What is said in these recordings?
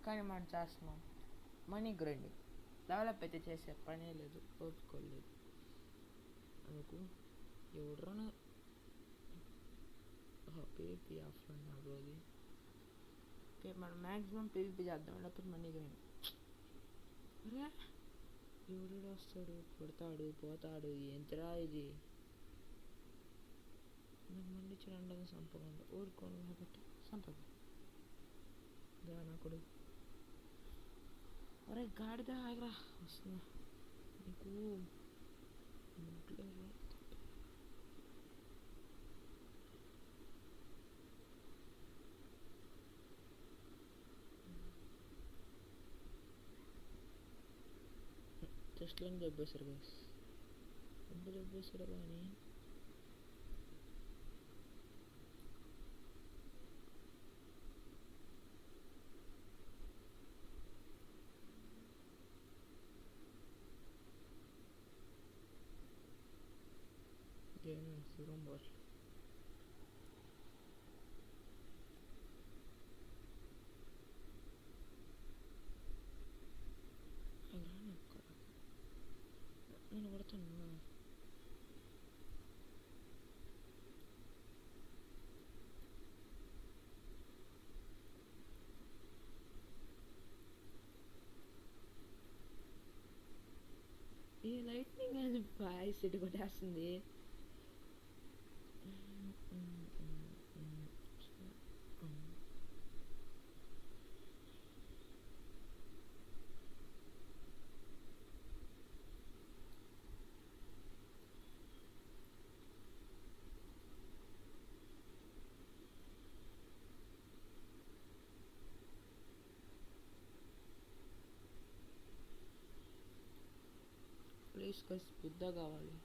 కానీ మనం చేస్తున్నాం మనీ గ్రైండింగ్. డెవలప్ అయితే చేసే పనే లేదు, ఓపుకోలేదు. అందుకు ఎవడన్నా పీవీపీ ఆఫ్లైన్ అవ్వదు. ఓకే, మనం మ్యాక్సిమం పీవీపీ చేద్దాం, లేకపోతే మనీ గ్రైండింగ్. అరే ఎవడు వస్తాడు, కొడతాడు, పోతాడు, ఏంటిరా ఇది? నాకు మండిచ్చి రెండోది సంపకుండా ఊరుకోను కాబట్టి సంపద దానకుడు. అరే గాడిద ఆగరా, వస్తున్నా. నీకు ముట్లేరు. టెస్ట్లను చెప్పేశారు గైస్, ఎంత చెప్పేశారు కానీ గేమ్ దూరం పోవచ్చు. నేను కొడతాను. ఈ లైట్నింగ్ అది బాయ్స్ ఇటు కొట్టేస్తుంది. ప్లీజ్ గైస్, బుద్ధ కావాలి.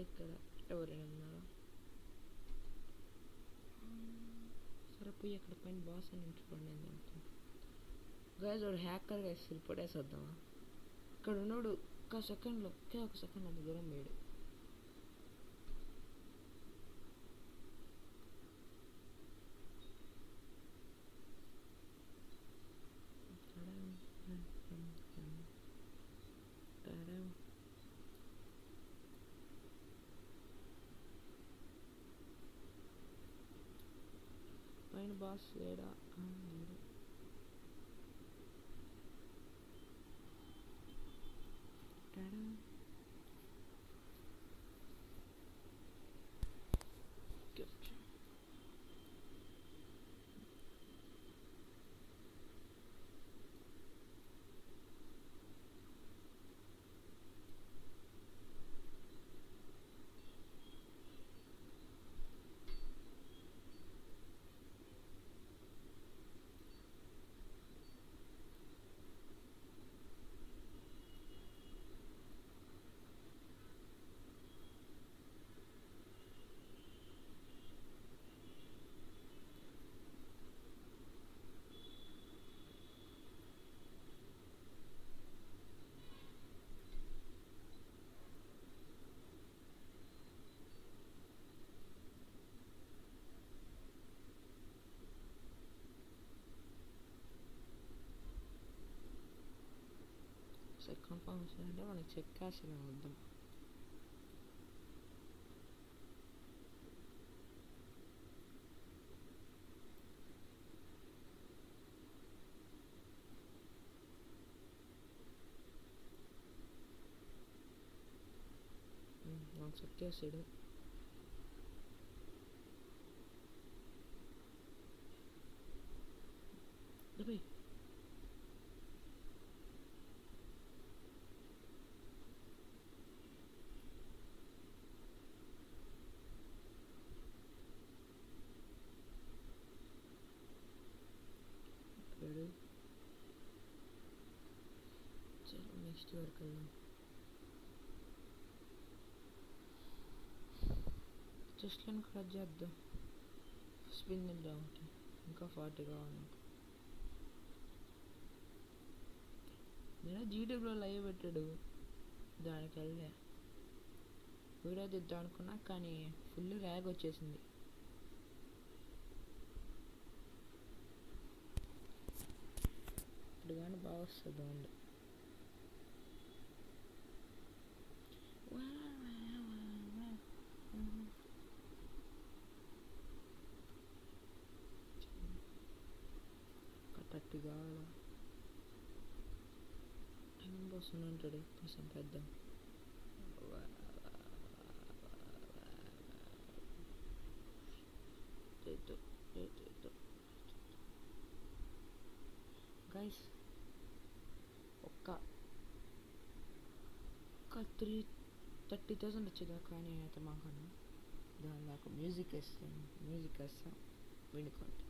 ఇక్కడ ఎవరైనా ఉన్నారా? సరే పోయి అక్కడ పైన బాస్ అని చూడండి. ఏంటంటే గైస్ వాడు హ్యాకర్ గైస్, రిపోర్టేసేద్దామా? ఇక్కడ ఉన్నాడు, ఒక సెకండ్లో అంత దూరం పోయాడు. పైన బాస్ లేడా? లేడు. ఒకసారి కన్ఫర్మేషన్ అంటే మనకి చెక్ క్యాష్ ఇలా వద్దాం. నాకు చెక్ చేసాడు. డబ్బై 60 వరకు వెళ్దాం. చెస్ట్లను క్రష్ చేద్దాం. స్పిన్ ఇద్దాం. ఇంకా 40 కావాలి. నేను జీటీవీలో లైవ్ పెట్టాడు, దానికి వెళ్ళే వీడియో తీద్దాం అనుకున్నా, కానీ ఫుల్ ర్యాగ్ వచ్చేసింది. ఇప్పుడు కానీ బాగా వస్తుంది బాగుంది. కరెక్ట్ కావాలా టైం వస్తూనే ఉంటాడు. చంపేద్దాం. గైస్ ఒక్క 30,000 వచ్చేదాకా నేనైతే మాకన్నా దాని దాకా మ్యూజిక్ వేస్తాం వినుకోండి.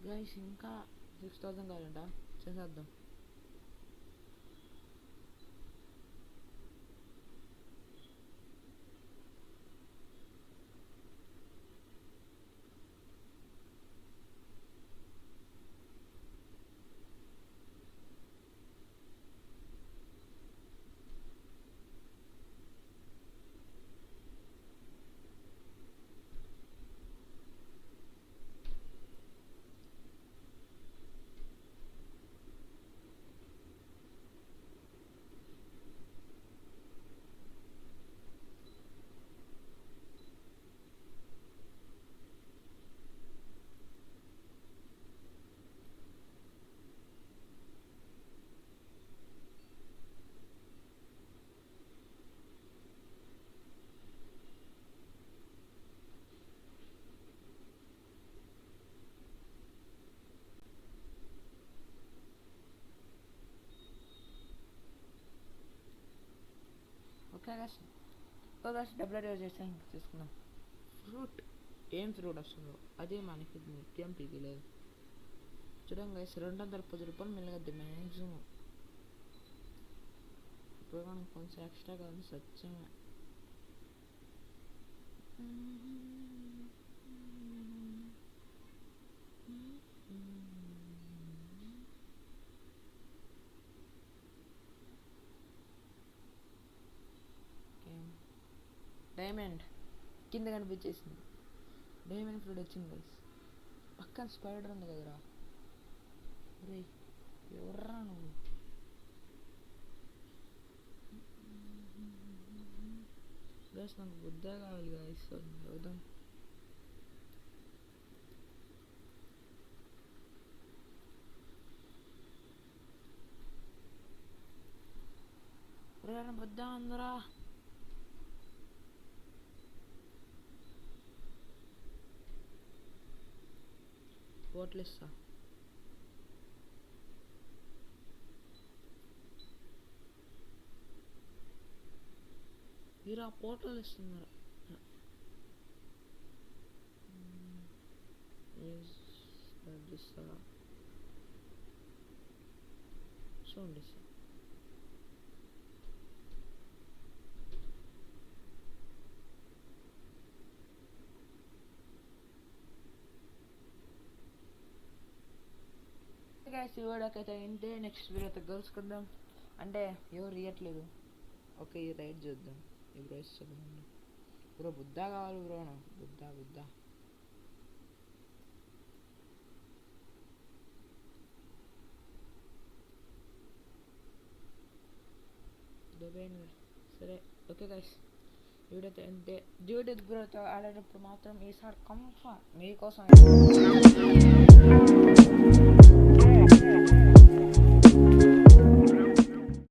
గైస్ ఇంకా 6,000 కావాలంట, చేసేద్దాం. ఓకే గైస్ డబ్బులు యూజ్ చేస్తే ఇంక తీసుకుందాం. ఫ్రూట్ ఏం ఫ్రూట్ వస్తుందో అదే మనకి ముఖ్యం పీకిలేదు. చూడండి గైస్ 210 రూపాయలు మిలగద్ది మ్యాక్సిమం. ఇప్పుడు మనకు కొంచెం ఎక్స్ట్రా కావాలి సత్యంగా. డైమండ్ కింద కనిపించేసింది. డైమండ్ ఫ్లడ్ వచ్చింది గైస్. పక్కన స్పైడర్ ఉంది కదరా. రే ఎవర్రా నువ్వు? గైస్ నాకు బుద్ధ కావాలి గైస్. చదువుదాం. రే బుద్ధ అందరా. పోట్లు ఇస్తా. మీరు ఆ పోర్టల్ ఇస్తున్నారు. ఇస్తా చూడండి ఇస్తా. ఈ వీడియోకైతే ఏంటి, నెక్స్ట్ వీడియోతో కలుసుకుందాం. అంటే ఎవరు ఇవ్వట్లేదు. ఓకే ఈ రైడ్ చూద్దాం. ఈ బ్రో ఇస్తాం బ్రో. బుద్ధ కావాలి బ్రో. బుద్ధ బుద్ధ సరే ఓకే గైస్. వీడియోతో అంటే డ్యూటీ బ్రోతో ఆడేటప్పుడు మాత్రం ఈసారి కంఫర్ట్ మీకోసం